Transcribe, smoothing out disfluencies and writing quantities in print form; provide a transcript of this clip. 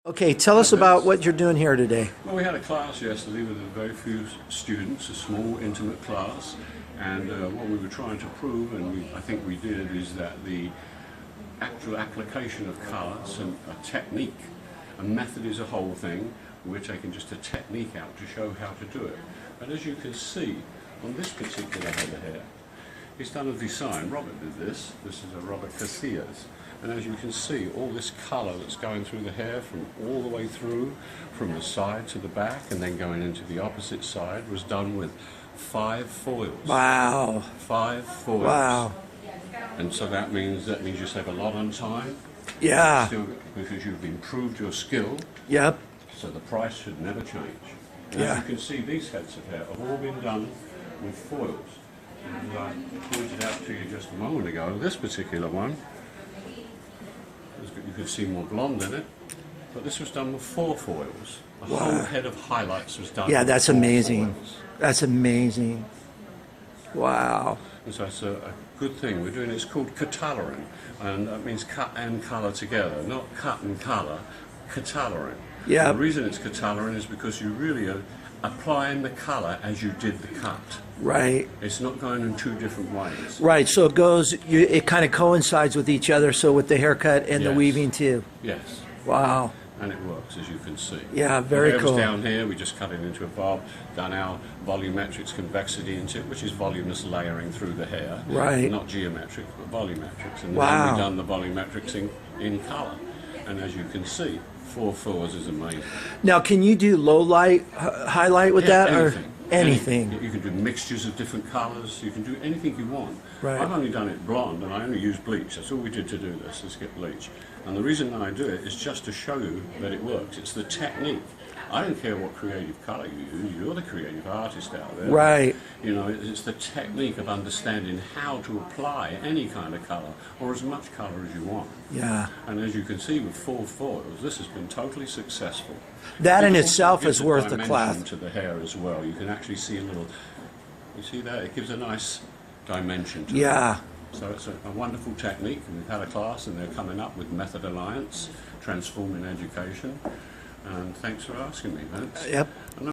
Okay, tell us about what you're doing here today. Well, we had a class yesterday with a very few students, a small, intimate class, and what we were trying to prove, and I think we did, is that the actual application of colours and a technique, a method is a whole thing. We're taking just a technique out to show how to do it. And as you can see, on this particular header here, he's done a design. Robert did this. This is a Robert Casillas. And as you can see, all this colour that's going through the hair from all the way through, from the side to the back, and then going into the opposite side, was done with 5 foils. Wow. 5 foils. Wow. And so that means you save a lot on time. Yeah. Still, because you've improved your skill. Yep. So the price should never change. And Yeah. as you can see, these heads of hair have all been done with foils. And I pointed out to you just a moment ago, this particular one, you can see more blonde in it, but this was done with 4 foils. The whole head of highlights was done Yeah, with that's 4 amazing. foils. That's amazing. Wow. And so it's a good thing. We're doing it's called catalaring, and that means cut and colour together, not cut and colour, catalaring. Yeah. The reason it's catalaring is because you really are applying the colour as you did the cut. Right. It's not going in 2 different ways. Right. So it goes. It kind of coincides with each other. So with the haircut and the Yes. weaving too. Yes. Wow. And it works, as you can see. Yeah, very the hair cool. was down here, we just cut it into a bob, done our volumetrics convexity into it, which is voluminous layering through the hair. Right. Not geometric, but volumetrics. And Wow. then we've done the volumetrics in colour. And as you can see, 4 fours is amazing. Now, can you do low light highlight with that, Anything. or anything? You can do mixtures of different colours, you can do anything you want. Right. I've only done it blonde, and I only use bleach. That's all we did to do this, is get bleach. And the reason I do it is just to show you that it works. It's the technique. I don't care what creative colour you use, you're the creative artist out there. Right. You know, it's the technique of understanding how to apply any kind of colour, or as much colour as you want. Yeah. And as you can see with 4 foils, this has been totally successful. That in It also itself gives is a worth the dimension cloth. to the hair as well. You can actually see a little. You see that? It gives a nice dimension to it. Yeah. So it's a wonderful technique. We've had a class, and they're coming up with Method Alliance, Transforming Education. And thanks for asking me, Vince. Yep.